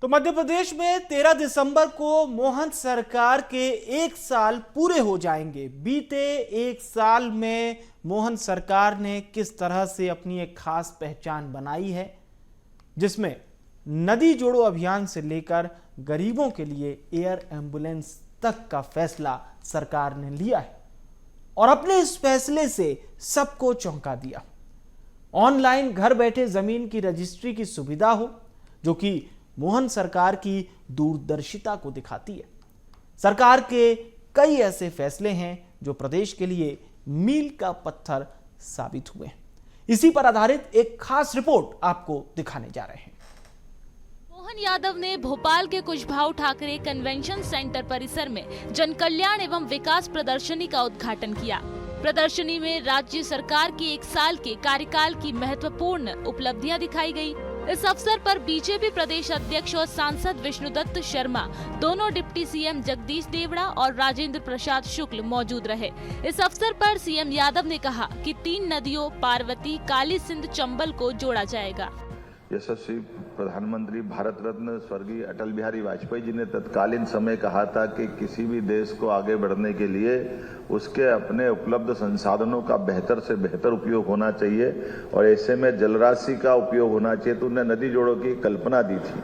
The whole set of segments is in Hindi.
तो मध्य प्रदेश में 13 दिसंबर को मोहन सरकार के 1 साल पूरे हो जाएंगे। बीते 1 साल में मोहन सरकार ने किस तरह से अपनी एक खास पहचान बनाई है, जिसमें नदी जोड़ो अभियान से लेकर गरीबों के लिए एयर एम्बुलेंस तक का फैसला सरकार ने लिया है और अपने इस फैसले से सबको चौंका दिया। ऑनलाइन घर बैठे जमीन की रजिस्ट्री की सुविधा हो, जो कि मोहन सरकार की दूरदर्शिता को दिखाती है। सरकार के कई ऐसे फैसले हैं जो प्रदेश के लिए मील का पत्थर साबित हुए। इसी पर आधारित एक खास रिपोर्ट आपको दिखाने जा रहे हैं। मोहन यादव ने भोपाल के कुशभाऊ ठाकरे कन्वेंशन सेंटर परिसर में जन कल्याण एवं विकास प्रदर्शनी का उद्घाटन किया। प्रदर्शनी में राज्य सरकार की 1 साल के कार्यकाल की महत्वपूर्ण उपलब्धियां दिखाई गई। इस अवसर पर बीजेपी प्रदेश अध्यक्ष और सांसद विष्णुदत्त शर्मा, दोनों डिप्टी सीएम जगदीश देवड़ा और राजेंद्र प्रसाद शुक्ल मौजूद रहे। इस अवसर पर सीएम यादव ने कहा कि 3 नदियों पार्वती, काली सिंध, चंबल को जोड़ा जाएगा। यशस्वी प्रधानमंत्री भारत रत्न स्वर्गीय अटल बिहारी वाजपेयी जी ने तत्कालीन समय कहा था कि किसी भी देश को आगे बढ़ने के लिए उसके अपने उपलब्ध संसाधनों का बेहतर से बेहतर उपयोग होना चाहिए और ऐसे में जलराशि का उपयोग होना चाहिए। तो उन्होंने नदी जोड़ों की कल्पना दी थी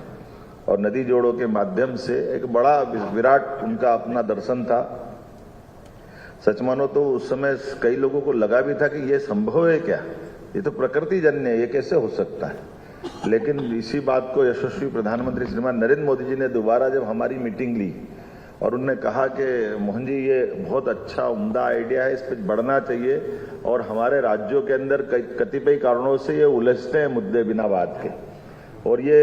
और नदी जोड़ों के माध्यम से एक बड़ा विराट उनका अपना दर्शन था। सच मानो तो उस समय कई लोगों को लगा भी था कि ये संभव है क्या, ये तो प्रकृति जन्य है, ये कैसे हो सकता है। लेकिन इसी बात को यशस्वी प्रधानमंत्री श्रीमान नरेंद्र मोदी जी ने दोबारा जब हमारी मीटिंग ली और उन्होंने कहा कि मोहन जी ये बहुत अच्छा उम्दा आइडिया है, इस पर बढ़ना चाहिए और हमारे राज्यों के अंदर कतिपय कारणों से ये उलझते हैं मुद्दे बिना बात के, और ये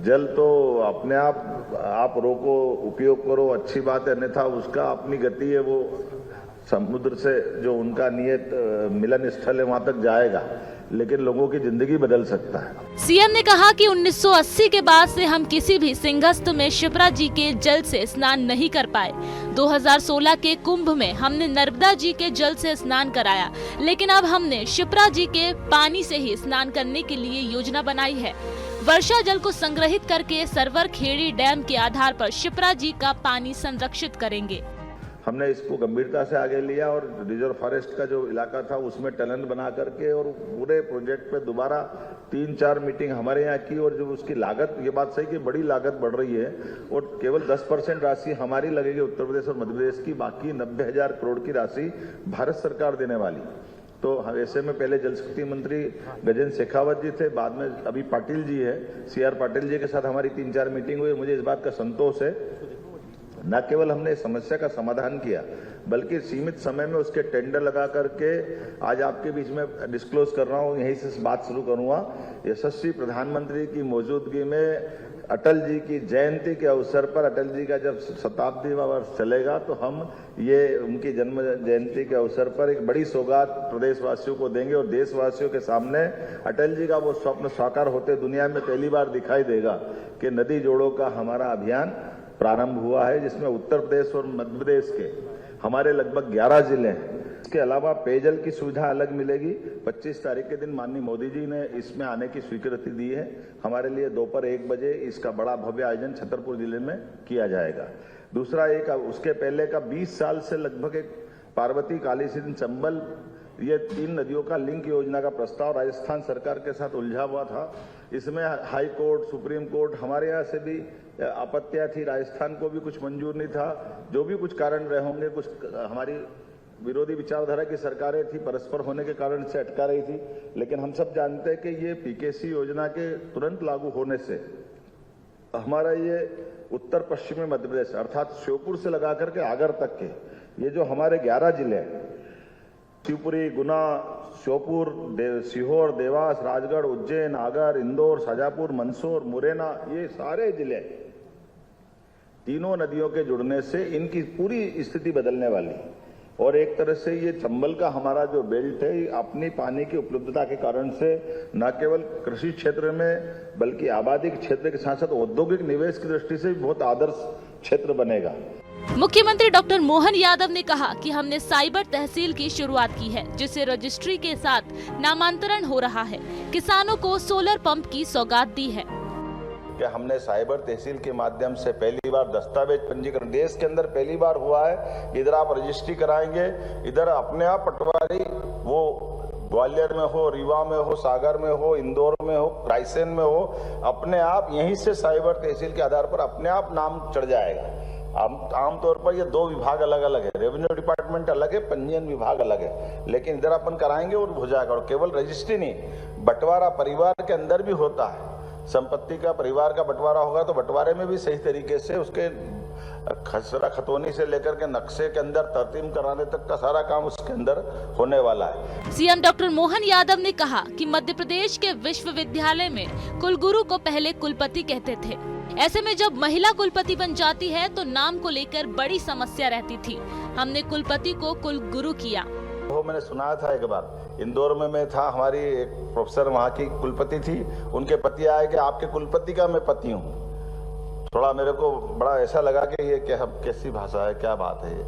जल तो अपने आप रोको, उपयोग करो, अच्छी बात है, अन्यथा उसका अपनी गति है, वो समुद्र से जो उनका नियत मिलन स्थल है वहां तक जाएगा, लेकिन लोगों की जिंदगी बदल सकता है। सीएम ने कहा कि 1980 के बाद से हम किसी भी सिंहस्थ में शिप्रा जी के जल से स्नान नहीं कर पाए। 2016 के कुंभ में हमने नर्मदा जी के जल से स्नान कराया, लेकिन अब हमने शिप्रा जी के पानी से ही स्नान करने के लिए योजना बनाई है। वर्षा जल को संग्रहित करके सरवर खेड़ी डैम के आधार पर शिप्रा जी का पानी संरक्षित करेंगे। हमने इसको गंभीरता से आगे लिया और रिजर्व फॉरेस्ट का जो इलाका था उसमें टनल बना करके और पूरे प्रोजेक्ट पे दोबारा 3-4 मीटिंग हमारे यहाँ की, और जो उसकी लागत, ये बात सही कि बड़ी लागत बढ़ रही है और केवल 10% राशि हमारी लगेगी उत्तर प्रदेश और मध्य प्रदेश की, बाकी 90,000 करोड़ की राशि भारत सरकार देने वाली। तो ऐसे में पहले जल शक्ति मंत्री गजेंद्र शेखावत जी थे, बाद में अभी पाटिल जी है, CR पाटिल जी के साथ हमारी 3-4 मीटिंग हुई। मुझे इस बात का संतोष है, न केवल हमने समस्या का समाधान किया बल्कि सीमित समय में उसके टेंडर लगा करके आज आपके बीच में डिस्क्लोज कर रहा हूं, यहीं से बात शुरू करूंगा। यशस्वी प्रधानमंत्री की मौजूदगी में अटल जी की जयंती के अवसर पर, अटल जी का जब 70वां वर्ष चलेगा तो हम ये उनकी जन्म जयंती के अवसर पर एक बड़ी सौगात प्रदेशवासियों को देंगे और देशवासियों के सामने अटल जी का वो स्वप्न साकार होते दुनिया में पहली बार दिखाई देगा कि नदी जोड़ों का हमारा अभियान प्रारंभ हुआ है, जिसमें उत्तर प्रदेश और मध्य प्रदेश के हमारे लगभग 11 जिले हैं। इसके अलावा पेयजल की सुविधा अलग मिलेगी। 25 तारीख के दिन माननीय मोदी जी ने इसमें आने की स्वीकृति दी है। हमारे लिए दोपहर 1 बजे इसका बड़ा भव्य आयोजन छतरपुर जिले में किया जाएगा। दूसरा एक उसके पहले का 20 साल से लगभग एक पार्वती, काली सिंध, चंबल, ये 3 नदियों का लिंक योजना का प्रस्ताव राजस्थान सरकार के साथ उलझा हुआ था। इसमें हाई कोर्ट, सुप्रीम कोर्ट, हमारे यहाँ से भी आपत्तियां थी, राजस्थान को भी कुछ मंजूर नहीं था। जो भी कुछ कारण रहे होंगे, कुछ हमारी विरोधी विचारधारा की सरकारें थी, परस्पर होने के कारण से अटका रही थी, लेकिन हम सब जानते हैं कि ये PKC योजना के तुरंत लागू होने से हमारा ये उत्तर पश्चिमी मध्य प्रदेश अर्थात श्योपुर से लगा करके आगर तक के ये जो हमारे 11 जिले हैं, शिवपुरी, गुना, श्योपुर, सीहोर, देवास, राजगढ़, उज्जैन, आगर, इंदौर, शाजापुर, मंदसौर, मुरैना, ये सारे जिले तीनों नदियों के जुड़ने से इनकी पूरी स्थिति बदलने वाली। और एक तरह से ये चंबल का हमारा जो बेल्ट है, अपनी पानी की उपलब्धता के कारण से न केवल कृषि क्षेत्र में बल्कि आबादी के क्षेत्र के साथ साथ औद्योगिक निवेश की दृष्टि से भी बहुत आदर्श क्षेत्र बनेगा। मुख्यमंत्री डॉक्टर मोहन यादव ने कहा कि हमने साइबर तहसील की शुरुआत की है, जिससे रजिस्ट्री के साथ नामांतरण हो रहा है। किसानों को सोलर पंप की सौगात दी है। कि हमने साइबर तहसील के माध्यम से पहली बार दस्तावेज पंजीकरण देश के अंदर पहली बार हुआ है। इधर आप रजिस्ट्री कराएंगे, इधर अपने आप पटवारी वो ग्वालियर में हो, रीवा में हो, सागर में हो, इंदौर में हो, रायसेन में हो, अपने आप यहीं से साइबर तहसील के आधार पर अपने आप नाम चढ़ जाएगा। आमतौर पर ये दो विभाग अलग अलग है, रेवेन्यू डिपार्टमेंट अलग है, पंजीयन विभाग अलग है, लेकिन इधर अपन कराएंगे और हो जाएगा। और केवल रजिस्ट्री नहीं, बंटवारा परिवार के अंदर भी होता है। संपत्ति का परिवार का बंटवारा होगा तो बंटवारे में भी सही तरीके से उसके खसरा खतौनी से लेकर के नक्शे के अंदर तरतीब कराने तक का सारा काम उसके अंदर होने वाला है। सीएम डॉक्टर मोहन यादव ने कहा कि मध्य प्रदेश के विश्वविद्यालय में कुलगुरु को पहले कुलपति कहते थे। ऐसे में जब महिला कुलपति बन जाती है तो नाम को लेकर बड़ी समस्या रहती थी। हमने कुलपति को कुलगुरु किया। वो मैंने सुना था एक बार, इंदौर में मैं था, हमारी एक प्रोफेसर वहाँ की कुलपति थी, उनके पति आए कि आपके कुलपति का मैं पति हूँ। थोड़ा मेरे को बड़ा ऐसा लगा कि ये क्या कैसी भाषा है, क्या बात है ये।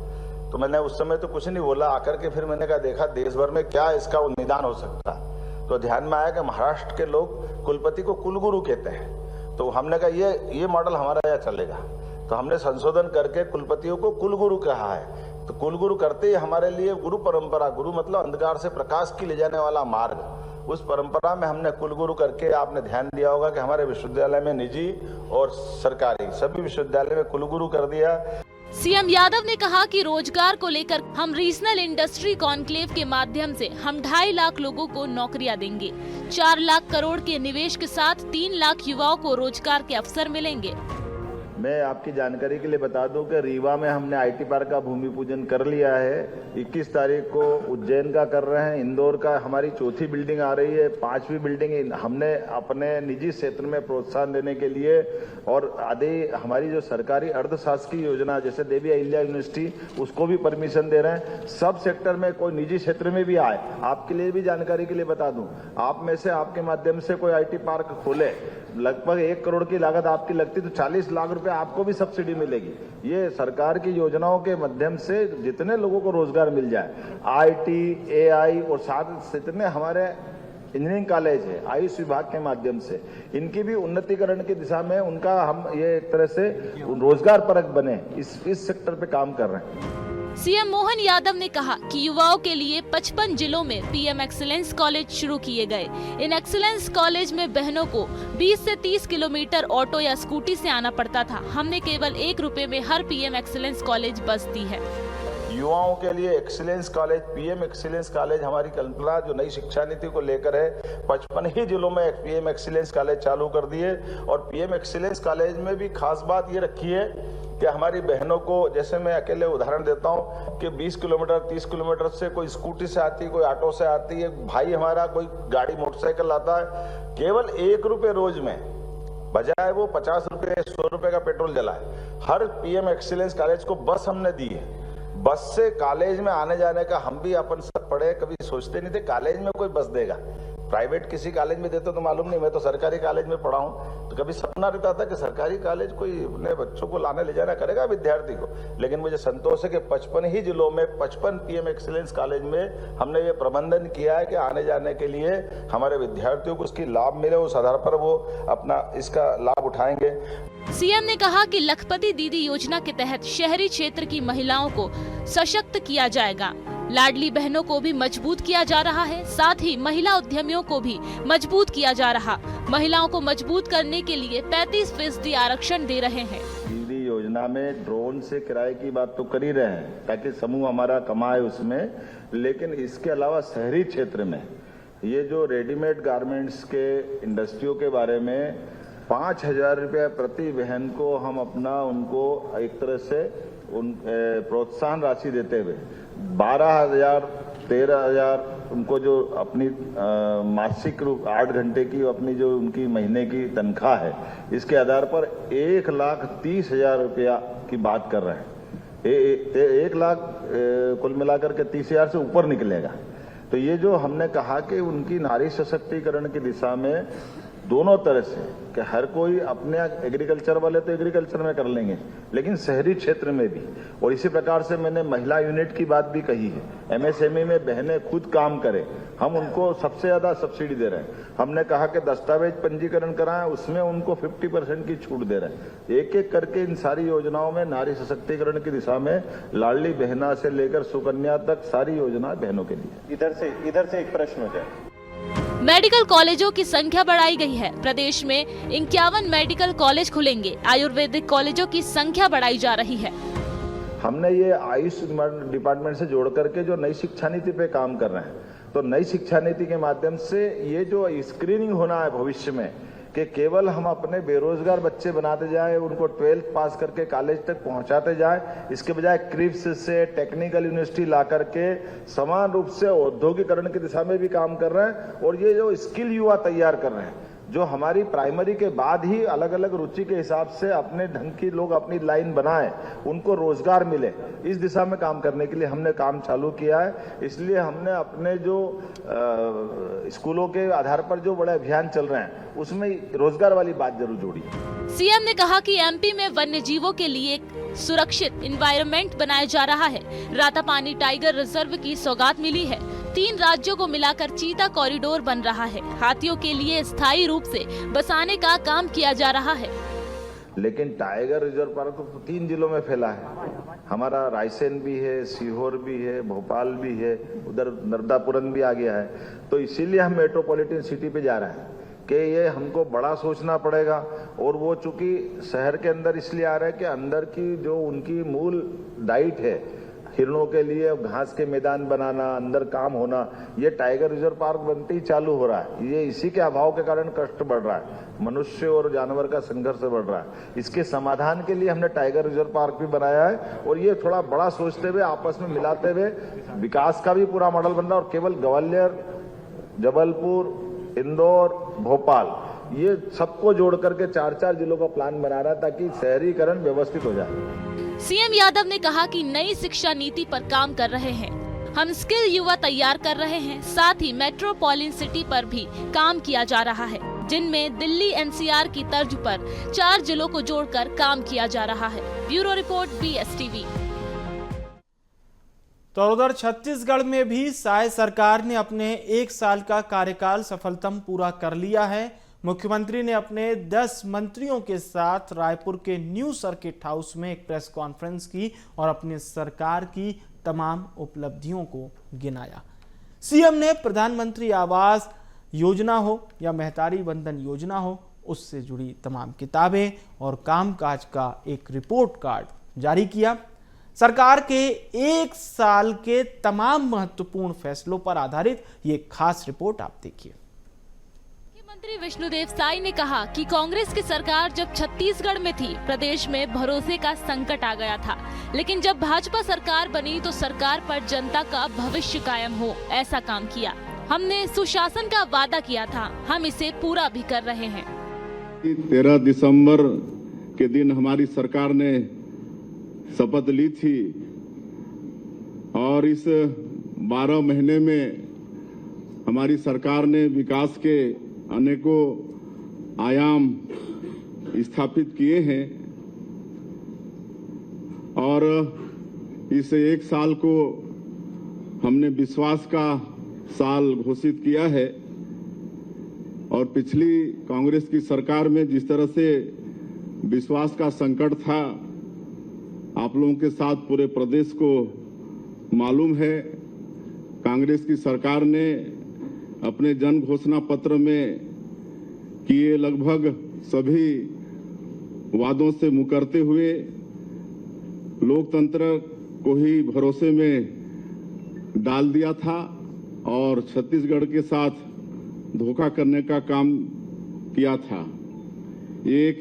तो मैंने उस समय तो कुछ नहीं बोला, आकर के फिर मैंने कहा देखा देश भर में क्या इसका निदान हो सकता है। तो ध्यान में आया कि महाराष्ट्र के लोग कुलपति को कुलगुरु कहते हैं। तो हमने कहा ये मॉडल हमारा यहाँ चलेगा। तो हमने संशोधन करके कुलपतियों को कुलगुरु कहा है। तो कुलगुरु करते ही हमारे लिए गुरु परंपरा, गुरु मतलब अंधकार से प्रकाश की ले जाने वाला मार्ग, उस परंपरा में हमने कुलगुरु करके, आपने ध्यान दिया होगा कि हमारे विश्वविद्यालय में निजी और सरकारी सभी विश्वविद्यालय में कुलगुरु कर दिया। सीएम यादव ने कहा कि रोजगार को लेकर हम रीजनल इंडस्ट्री कॉन्क्लेव के माध्यम से हम 2.5 लाख लोगों को नौकरियां देंगे। 4 लाख करोड़ के निवेश के साथ 3 लाख युवाओं को रोजगार के अवसर मिलेंगे। मैं आपकी जानकारी के लिए बता दूं कि रीवा में हमने आईटी पार्क का भूमि पूजन कर लिया है। 21 तारीख को उज्जैन का कर रहे हैं, इंदौर का हमारी 4थी बिल्डिंग आ रही है, 5वीं बिल्डिंग हमने अपने निजी क्षेत्र में प्रोत्साहन देने के लिए, और आदि हमारी जो सरकारी अर्धशासकीय योजना जैसे देवी अहिल्या यूनिवर्सिटी उसको भी परमिशन दे रहे हैं। सब सेक्टर में कोई निजी क्षेत्र में भी आए, आपके लिए भी जानकारी के लिए बता दूं, आप में से आपके माध्यम से कोई आईटी पार्क खोले, लगभग 1 करोड़ की लागत आपकी लगती तो 40 लाख रुपए आपको भी सब्सिडी मिलेगी। ये सरकार की योजनाओं के माध्यम से जितने लोगों को रोजगार मिल जाए, आईटी, एआई और साथ जितने हमारे इंजीनियरिंग कॉलेज है आयुष विभाग के माध्यम से, इनकी भी उन्नतीकरण की दिशा में उनका हम ये एक तरह से रोजगार परक बने, इस सेक्टर पे काम कर रहे हैं। सीएम मोहन यादव ने कहा कि युवाओं के लिए 55 जिलों में पीएम एक्सीलेंस कॉलेज शुरू किए गए। इन एक्सीलेंस कॉलेज में बहनों को 20 से 30 किलोमीटर ऑटो या स्कूटी से आना पड़ता था। हमने केवल 1 रुपए में हर पीएम एक्सीलेंस कॉलेज बस दी है। युवाओं के लिए excellence college, PM excellence college हमारी कल्पना जो नई शिक्षा नीति को लेकर है, 55 ही जिलों में पीएम एक्सीलेंस कॉलेज चालू कर दिए। और पीएम एक्सीलेंस कॉलेज में भी खास बात ये रखी है कि हमारी बहनों को, जैसे मैं अकेले उदाहरण देता हूं कि 20 किलोमीटर 30 किलोमीटर से कोई स्कूटी से आती, कोई ऑटो से आती है, भाई हमारा कोई गाड़ी मोटरसाइकिल आता है, केवल 1 रुपये रोज में, बजाय वो 50 रुपये 100 रुपये का पेट्रोल जलाए, हर पीएम एक्सीलेंस कॉलेज को बस हमने दी है। बस से कॉलेज में आने जाने का हम भी अपन सब पढ़े, कभी सोचते नहीं थे कॉलेज में कोई बस देगा। प्राइवेट किसी कॉलेज में देते तो मालूम नहीं, मैं तो सरकारी कॉलेज में पढ़ा हूं, तो कभी सपना रहता था कि सरकारी कॉलेज कोई अपने बच्चों को लाने ले जाना करेगा विद्यार्थी को। लेकिन मुझे संतोष है कि 55 ही जिलों में 55 पीएम एक्सीलेंस कॉलेज में हमने ये प्रबंधन किया है कि आने जाने के लिए हमारे विद्यार्थियों को उसकी लाभ मिले, उस आधार पर वो अपना इसका लाभ उठाएंगे। सीएम ने कहा कि लखपति दीदी योजना के तहत शहरी क्षेत्र की महिलाओं को सशक्त किया जाएगा। लाडली बहनों को भी मजबूत किया जा रहा है, साथ ही महिला उद्यमियों को भी मजबूत किया जा रहा। महिलाओं को मजबूत करने के लिए 35% आरक्षण दे रहे हैं। दीदी योजना में ड्रोन से किराए की बात तो कर ही रहे हैं ताकि समूह हमारा कमाए उसमें, लेकिन इसके अलावा शहरी क्षेत्र में ये जो रेडीमेड गारमेंट्स के इंडस्ट्रियों के बारे में 5,000 रुपया प्रति बहन को हम अपना उनको एक तरह से प्रोत्साहन राशि देते हुए 12,000 13,000 उनको जो अपनी मासिक रूप 8 घंटे की अपनी जो उनकी महीने की तनख्वाह है, इसके आधार पर 1,30,000 रुपया की बात कर रहे हैं। 1 लाख कुल मिलाकर के 30,000 से ऊपर निकलेगा। तो ये जो हमने कहा कि उनकी नारी सशक्तिकरण की दिशा में दोनों तरह से कि हर कोई अपने एग्रीकल्चर वाले तो एग्रीकल्चर में कर लेंगे, लेकिन शहरी क्षेत्र में भी। और इसी प्रकार से मैंने महिला यूनिट की बात भी कही है। एमएसएमई में बहनें खुद काम करें, हम उनको सबसे ज्यादा सब्सिडी दे रहे हैं। हमने कहा कि दस्तावेज पंजीकरण कराएं, उसमें उनको 50% की छूट दे रहे हैं। एक एक करके इन सारी योजनाओं में नारी सशक्तिकरण की दिशा में लाडली बहना से लेकर सुकन्या तक सारी योजनाएं बहनों के लिए। इधर से एक प्रश्न हो जाए। मेडिकल कॉलेजों की संख्या बढ़ाई गई है। प्रदेश में 51 मेडिकल कॉलेज खुलेंगे। आयुर्वेदिक कॉलेजों की संख्या बढ़ाई जा रही है। हमने ये आयुष डिपार्टमेंट से जोड़ करके जो नई शिक्षा नीति पे काम कर रहे हैं, तो नई शिक्षा नीति के माध्यम से ये जो स्क्रीनिंग होना है भविष्य में कि केवल हम अपने बेरोजगार बच्चे बनाते जाए, उनको 12th पास करके कॉलेज तक पहुंचाते जाए, इसके बजाय क्रिप्स से टेक्निकल यूनिवर्सिटी ला करके समान रूप से औद्योगिकरण की दिशा में भी काम कर रहे हैं। और ये जो स्किल युवा तैयार कर रहे हैं, जो हमारी प्राइमरी के बाद ही अलग अलग रुचि के हिसाब से अपने ढंग की लोग अपनी लाइन बनाएं, उनको रोजगार मिले, इस दिशा में काम करने के लिए हमने काम चालू किया है। इसलिए हमने अपने जो स्कूलों के आधार पर जो बड़े अभियान चल रहे हैं, उसमें रोजगार वाली बात जरूर जोड़ी। सीएम ने कहा कि एमपी में वन्य जीवों के लिए एक सुरक्षित एनवायरनमेंट बनाया जा रहा है। रातापानी टाइगर रिजर्व की सौगात मिली है। 3 राज्यों को मिलाकर चीता कॉरिडोर बन रहा है। हाथियों के लिए स्थायी रूप से बसाने का काम किया जा रहा है। लेकिन टाइगर रिजर्व पार्क तो 3 जिलों में फैला है। हमारा रायसेन भी है, सीहोर भी है, भोपाल भी है, उधर नर्मदापुरम भी आ गया है। तो इसीलिए हम मेट्रोपॉलिटन सिटी पे जा रहे हैं कि ये हमको बड़ा सोचना पड़ेगा। और वो चूंकि शहर के अंदर इसलिए आ रहा है कि अंदर की जो उनकी मूल डाइट है, हिरणों के लिए घास के मैदान बनाना, अंदर काम होना, ये टाइगर रिजर्व पार्क बनते ही चालू हो रहा है। ये इसी के अभाव के कारण कष्ट बढ़ रहा है, मनुष्य और जानवर का संघर्ष बढ़ रहा है। इसके समाधान के लिए हमने टाइगर रिजर्व पार्क भी बनाया है। और ये थोड़ा बड़ा सोचते हुए, आपस में मिलाते हुए विकास का भी पूरा मॉडल बन रहा है। और केवल ग्वालियर, जबलपुर, इंदौर, भोपाल, ये सबको जोड़ करके 4-4 जिलों का प्लान बना रहा है ताकि शहरीकरण व्यवस्थित हो जाए। सीएम यादव ने कहा कि नई शिक्षा नीति पर काम कर रहे हैं। हम स्किल युवा तैयार कर रहे हैं। साथ ही मेट्रोपॉलिटन सिटी पर भी काम किया जा रहा है, जिनमें दिल्ली एनसीआर की तर्ज पर 4 जिलों को जोड़कर काम किया जा रहा है। Bureau report BSTV। तो उधर छत्तीसगढ़ में भी साय सरकार ने अपने 1 साल का कार्यकाल सफलतम पूरा कर लिया है। मुख्यमंत्री ने अपने 10 मंत्रियों के साथ रायपुर के न्यू सर्किट हाउस में एक प्रेस कॉन्फ्रेंस की और अपनी सरकार की तमाम उपलब्धियों को गिनाया। सीएम ने प्रधानमंत्री आवास योजना हो या महतारी वंदन योजना हो, उससे जुड़ी तमाम किताबें और कामकाज का एक रिपोर्ट कार्ड जारी किया। सरकार के 1 साल के तमाम महत्वपूर्ण फैसलों पर आधारित ये खास रिपोर्ट आप देखिए। मुख्यमंत्री विष्णुदेव साई ने कहा कि कांग्रेस की सरकार जब छत्तीसगढ़ में थी, प्रदेश में भरोसे का संकट आ गया था। लेकिन जब भाजपा सरकार बनी तो सरकार पर जनता का भविष्य कायम हो, ऐसा काम किया। हमने सुशासन का वादा किया था, हम इसे पूरा भी कर रहे हैं। 13 दिसंबर के दिन हमारी सरकार ने शपथ ली थी और इस 12 महीने में हमारी सरकार ने विकास के अनेकों आयाम स्थापित किए हैं और इस 1 साल को हमने विश्वास का साल घोषित किया है। और पिछली कांग्रेस की सरकार में जिस तरह से विश्वास का संकट था, आप लोगों के साथ पूरे प्रदेश को मालूम है। कांग्रेस की सरकार ने अपने जन घोषणा पत्र में किए लगभग सभी वादों से मुकरते हुए लोकतंत्र को ही भरोसे में डाल दिया था और छत्तीसगढ़ के साथ धोखा करने का काम किया था। ये एक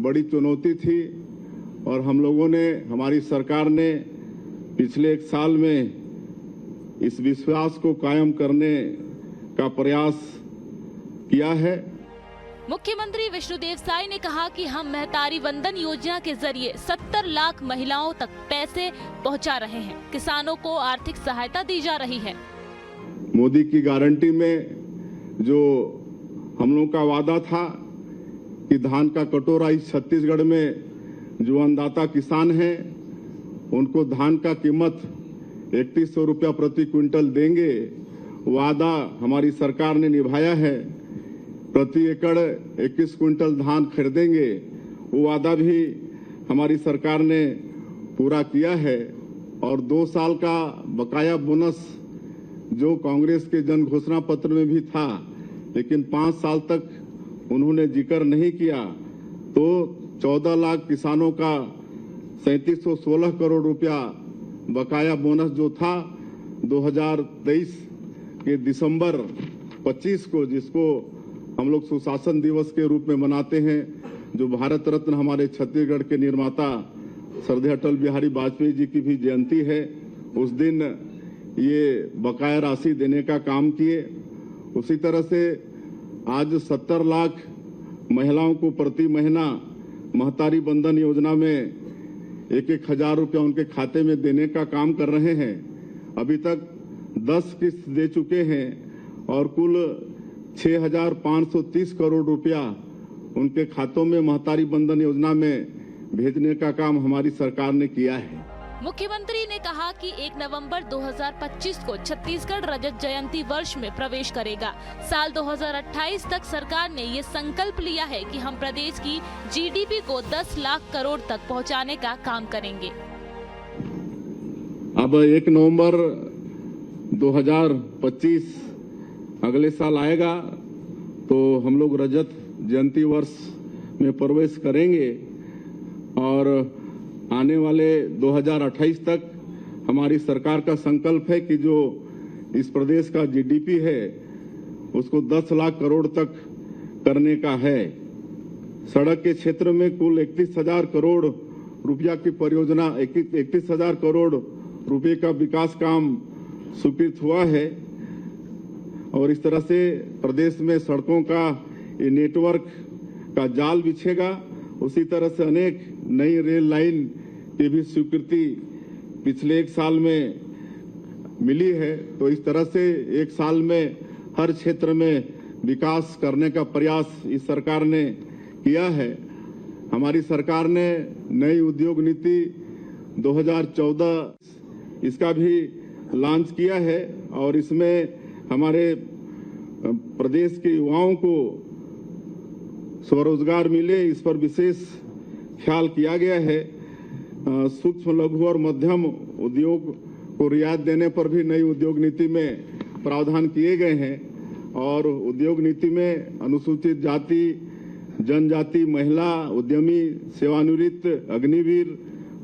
बड़ी चुनौती थी और हम लोगों ने, हमारी सरकार ने पिछले 1 साल में इस विश्वास को कायम करने का प्रयास किया है। मुख्यमंत्री विष्णुदेव साई ने कहा कि हम महतारी वंदन योजना के जरिए 70 लाख महिलाओं तक पैसे पहुंचा रहे हैं। किसानों को आर्थिक सहायता दी जा रही है। मोदी की गारंटी में जो हम लोगों का वादा था कि धान का कटोरा इस छत्तीसगढ़ में जो अन्नदाता किसान हैं उनको धान का कीमत 3100 रुपया प्रति क्विंटल देंगे। वादा हमारी सरकार ने निभाया है। प्रति एकड़ 21 क्विंटल धान खरीदेंगे, वो वादा भी हमारी सरकार ने पूरा किया है। और 2 साल का बकाया बोनस जो कांग्रेस के जन घोषणा पत्र में भी था, लेकिन 5 साल तक उन्होंने जिक्र नहीं किया, तो 14 लाख किसानों का 3716 करोड़ रुपया बकाया बोनस जो था 2023 के दिसंबर 25 को, जिसको हम लोग सुशासन दिवस के रूप में मनाते हैं, जो भारत रत्न हमारे छत्तीसगढ़ के निर्माता श्रद्धेय अटल बिहारी वाजपेयी जी की भी जयंती है, उस दिन ये बकाया राशि देने का काम किए। उसी तरह से आज 70 लाख महिलाओं को प्रति महीना महतारी बंधन योजना में 1,000 रुपया उनके खाते में देने का काम कर रहे हैं। अभी तक 10 किस्त दे चुके हैं और कुल 6,530 करोड़ रुपया उनके खातों में महतारी बंधन योजना में भेजने का काम हमारी सरकार ने किया है। मुख्यमंत्री ने कहा कि 1 नवंबर 2025 को छत्तीसगढ़ रजत जयंती वर्ष में प्रवेश करेगा। साल 2028 तक सरकार ने ये संकल्प लिया है कि हम प्रदेश की जीडीपी को 10 लाख करोड़ तक पहुंचाने का काम करेंगे। अब 1 नवंबर 2025 अगले साल आएगा तो हम लोग रजत जयंती वर्ष में प्रवेश करेंगे और आने वाले 2028 तक हमारी सरकार का संकल्प है कि जो इस प्रदेश का जीडीपी है उसको 10 लाख करोड़ तक करने का है। सड़क के क्षेत्र में कुल 31,000 करोड़ रुपया की परियोजना 31,000 करोड़ रुपए का विकास काम स्वीकृत हुआ है और इस तरह से प्रदेश में सड़कों का ये नेटवर्क का जाल बिछेगा। उसी तरह से अनेक नई रेल लाइन की भी स्वीकृति पिछले 1 साल में मिली है। तो इस तरह से 1 साल में हर क्षेत्र में विकास करने का प्रयास इस सरकार ने किया है। हमारी सरकार ने नई उद्योग नीति 2014 इसका भी लॉन्च किया है और इसमें हमारे प्रदेश के युवाओं को स्वरोजगार मिले, इस पर विशेष ख्याल किया गया है। सूक्ष्म लघु और मध्यम उद्योग को रियायत देने पर भी नई उद्योग नीति में प्रावधान किए गए हैं और उद्योग नीति में अनुसूचित जाति, जनजाति, महिला उद्यमी, सेवानिवृत्त अग्निवीर,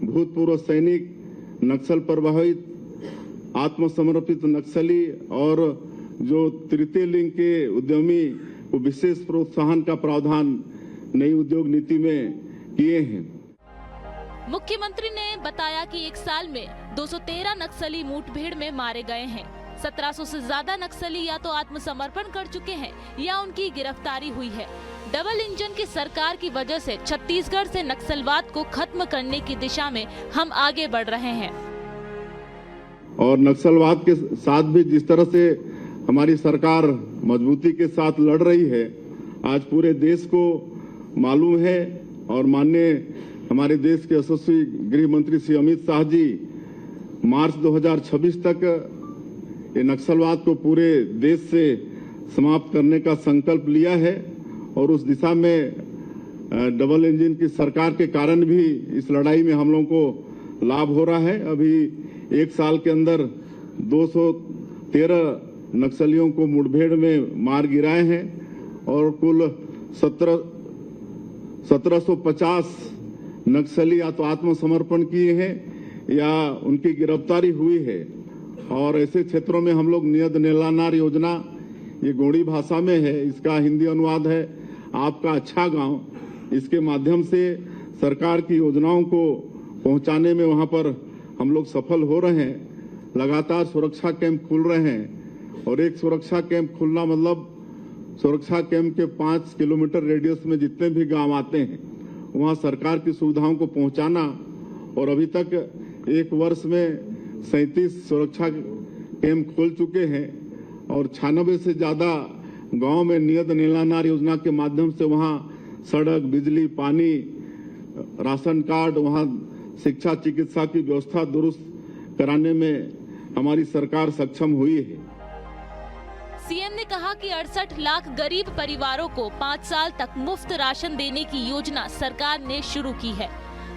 भूतपूर्व सैनिक, नक्सल प्रभावित, आत्मसमर्पित नक्सली और जो तृतीय लिंग के उद्यमी को विशेष प्रोत्साहन का प्रावधान नई उद्योग नीति में किए हैं। मुख्यमंत्री ने बताया कि 1 साल में 213 नक्सली मुठभेड़ में मारे गए हैं। 1700 से ज्यादा नक्सली या तो आत्मसमर्पण कर चुके हैं या उनकी गिरफ्तारी हुई है। डबल इंजन की सरकार की वजह से छत्तीसगढ़ से नक्सलवाद को खत्म करने की दिशा में हम आगे बढ़ रहे हैं और नक्सलवाद के साथ भी जिस तरह से हमारी सरकार मजबूती के साथ लड़ रही है, आज पूरे देश को मालूम है और माननीय हमारे देश के यशस्वी गृह मंत्री श्री अमित शाह जी मार्च 2026 तक ये नक्सलवाद को पूरे देश से समाप्त करने का संकल्प लिया है और उस दिशा में डबल इंजन की सरकार के कारण भी इस लड़ाई में हम लोगों को लाभ हो रहा है। अभी 1 साल के अंदर 213 नक्सलियों को मुठभेड़ में मार गिराए हैं और कुल 1750 नक्सली या तो आत्मसमर्पण किए हैं या उनकी गिरफ्तारी हुई है। और ऐसे क्षेत्रों में हम लोग नियत नेलानार योजना, ये गोंडी भाषा में है, इसका हिंदी अनुवाद है आपका अच्छा गांव, इसके माध्यम से सरकार की योजनाओं को पहुंचाने में वहां पर हम लोग सफल हो रहे हैं। लगातार सुरक्षा कैंप खुल रहे हैं और एक सुरक्षा कैंप खुलना मतलब सुरक्षा कैंप के 5 किलोमीटर रेडियस में जितने भी गांव आते हैं वहां सरकार की सुविधाओं को पहुंचाना। और अभी तक 1 वर्ष में 37 सुरक्षा कैंप खुल चुके हैं और 96 से ज्यादा गांव में नियत नीलानार योजना के माध्यम से वहां सड़क, बिजली, पानी, राशन कार्ड, वहां शिक्षा, चिकित्सा की व्यवस्था दुरुस्त कराने में हमारी सरकार सक्षम हुई है। सीएम ने कहा कि 68 लाख गरीब परिवारों को 5 साल तक मुफ्त राशन देने की योजना सरकार ने शुरू की है।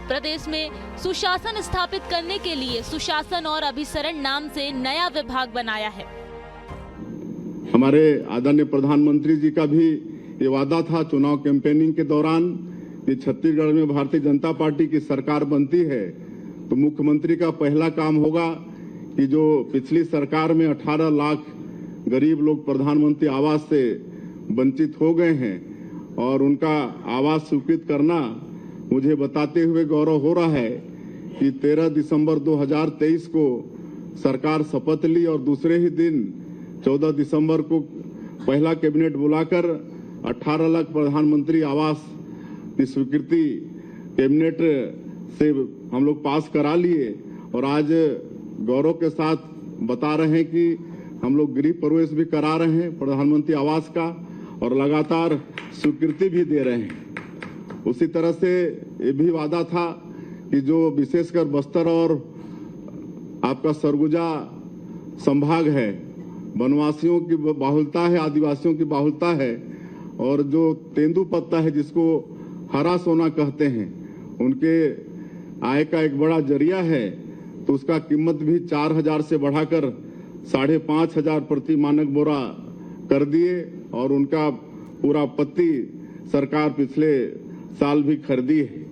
प्रदेश में सुशासन स्थापित करने के लिए सुशासन और अभिसरण नाम से नया विभाग बनाया है। हमारे आदरणीय प्रधानमंत्री जी का भी ये वादा था चुनाव कैंपेनिंग के दौरान कि छत्तीसगढ़ में भारतीय जनता पार्टी की सरकार बनती है तो मुख्यमंत्री का पहला काम होगा कि जो पिछली सरकार में 18 लाख गरीब लोग प्रधानमंत्री आवास से वंचित हो गए हैं और उनका आवास स्वीकृत करना, मुझे बताते हुए गौरव हो रहा है कि 13 दिसंबर 2023 को सरकार शपथ ली और दूसरे ही दिन 14 दिसंबर को पहला कैबिनेट बुलाकर 18 लाख प्रधानमंत्री आवास की स्वीकृति कैबिनेट से हम लोग पास करा लिए और आज गौरव के साथ बता रहे हैं कि हम लोग गृह प्रवेश भी करा रहे हैं प्रधानमंत्री आवास का और लगातार स्वीकृति भी दे रहे हैं। उसी तरह से ये भी वादा था कि जो विशेषकर बस्तर और आपका सरगुजा संभाग है, वनवासियों की बाहुलता है, आदिवासियों की बाहुलता है और जो तेंदुपत्ता है जिसको हरा सोना कहते हैं, उनके आय का एक बड़ा जरिया है, तो उसका कीमत भी 4,000 से बढ़ाकर 5,500 प्रति मानक बोरा कर दिए और उनका पूरा पत्ती सरकार पिछले साल भी खरीदी है।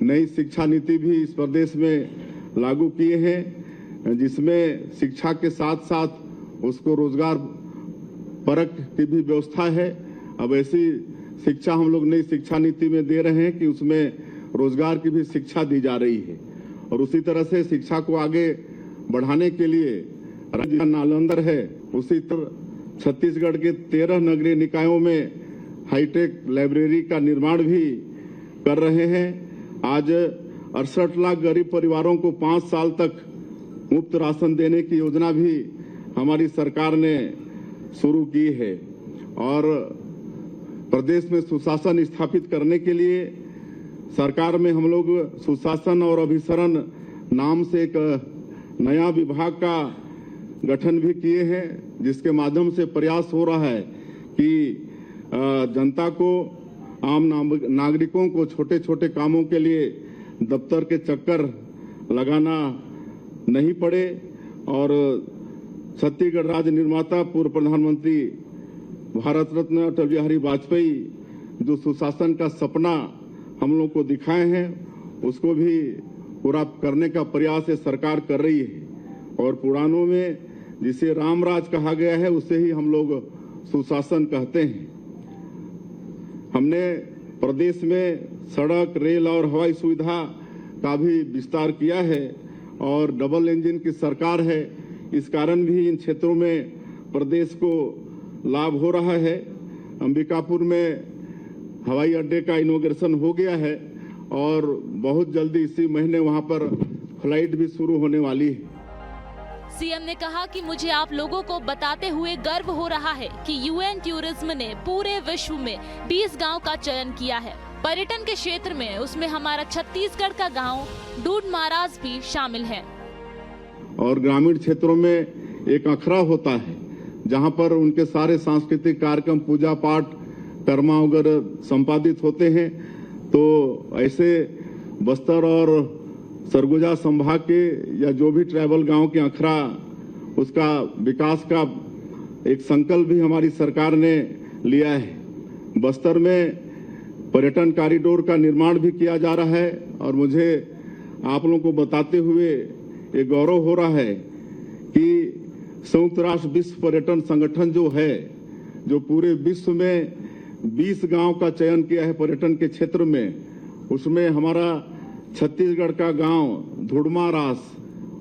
नई शिक्षा नीति भी इस प्रदेश में लागू किए हैं जिसमें शिक्षा के साथ साथ उसको रोजगार परक की भी व्यवस्था है। अब ऐसी शिक्षा हम लोग नई शिक्षा नीति में दे रहे हैं कि उसमें रोजगार की भी शिक्षा दी जा रही है और उसी तरह से शिक्षा को आगे बढ़ाने के लिए राज्य नालंदा है, उसी तरह छत्तीसगढ़ के 13 नगरीय निकायों में हाईटेक लाइब्रेरी का निर्माण भी कर रहे हैं। आज 68 लाख गरीब परिवारों को 5 साल तक मुफ्त राशन देने की योजना भी हमारी सरकार ने शुरू की है और प्रदेश में सुशासन स्थापित करने के लिए सरकार में हम लोग सुशासन और अभिसरण नाम से एक नया विभाग का गठन भी किए हैं जिसके माध्यम से प्रयास हो रहा है कि जनता को, आम नागरिकों को छोटे छोटे कामों के लिए दफ्तर के चक्कर लगाना नहीं पड़े और छत्तीसगढ़ राज्य निर्माता पूर्व प्रधानमंत्री भारत रत्न अटल बिहारी वाजपेयी जो सुशासन का सपना हम लोग को दिखाए हैं उसको भी पूरा करने का प्रयास ये सरकार कर रही है और पुराणों में जिसे रामराज कहा गया है उसे ही हम लोग सुशासन कहते हैं। हमने प्रदेश में सड़क, रेल और हवाई सुविधा का भी विस्तार किया है और डबल इंजन की सरकार है, इस कारण भी इन क्षेत्रों में प्रदेश को लाभ हो रहा है। अंबिकापुर में हवाई अड्डे का इनॉग्रेशन हो गया है और बहुत जल्दी इसी महीने वहां पर फ्लाइट भी शुरू होने वाली है। सीएम ने कहा कि मुझे आप लोगों को बताते हुए गर्व हो रहा है कि यूएन टूरिज्म ने पूरे विश्व में 20 गांव का चयन किया है पर्यटन के क्षेत्र में, उसमें हमारा छत्तीसगढ़ का गांव डूडमाराज भी शामिल है। और ग्रामीण क्षेत्रों में एक अखड़ा होता है जहां पर उनके सारे सांस्कृतिक कार्यक्रम, पूजा पाठ, कर्मा वगैरह संपादित होते हैं। तो ऐसे बस्तर और सरगुजा संभाग के या जो भी ट्राइबल गांव के अखड़ा, उसका विकास का एक संकल्प भी हमारी सरकार ने लिया है। बस्तर में पर्यटन कॉरिडोर का निर्माण भी किया जा रहा है और मुझे आप लोगों को बताते हुए ये गौरव हो रहा है कि संयुक्त राष्ट्र विश्व पर्यटन संगठन जो है, जो पूरे विश्व में 20 गांव का चयन किया है पर्यटन के क्षेत्र में, उसमें हमारा छत्तीसगढ़ का गांव धुड़मारास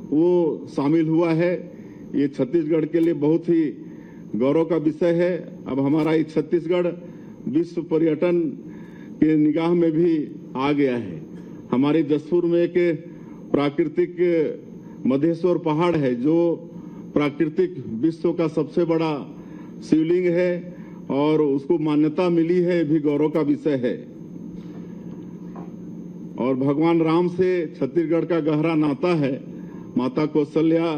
वो शामिल हुआ है। ये छत्तीसगढ़ के लिए बहुत ही गौरव का विषय है। अब हमारा ये छत्तीसगढ़ विश्व पर्यटन के निगाह में भी आ गया है। हमारे जसपुर में एक प्राकृतिक मधेश्वर पहाड़ है जो प्राकृतिक विश्व का सबसे बड़ा शिवलिंग है और उसको मान्यता मिली है, ये भी गौरव का विषय है। और भगवान राम से छत्तीसगढ़ का गहरा नाता है। माता कौशल्या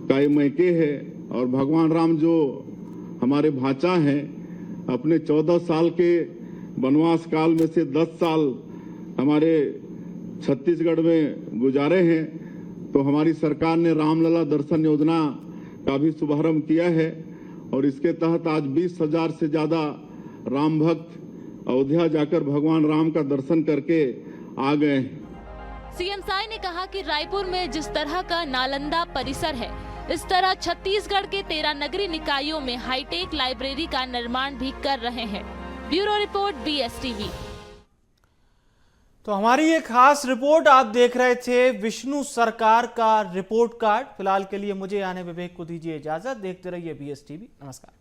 का ये मैके है और भगवान राम जो हमारे भाचा हैं, अपने 14 साल के वनवास काल में से 10 साल हमारे छत्तीसगढ़ में गुजारे हैं। तो हमारी सरकार ने रामलला दर्शन योजना का भी शुभारंभ किया है और इसके तहत आज 20,000 से ज्यादा राम भक्त अयोध्या जाकर भगवान राम का दर्शन करके आ गए हैं। सीएम साई ने कहा कि रायपुर में जिस तरह का नालंदा परिसर है, इस तरह छत्तीसगढ़ के 13 नगरीय निकायों में हाईटेक लाइब्रेरी का निर्माण भी कर रहे हैं। Bureau report BSTV। तो हमारी ये खास रिपोर्ट आप देख रहे थे विष्णु सरकार का रिपोर्ट कार्ड। फिलहाल के लिए मुझे आने विवेक को दीजिए इजाजत। देखते रहिए BSTV। नमस्कार।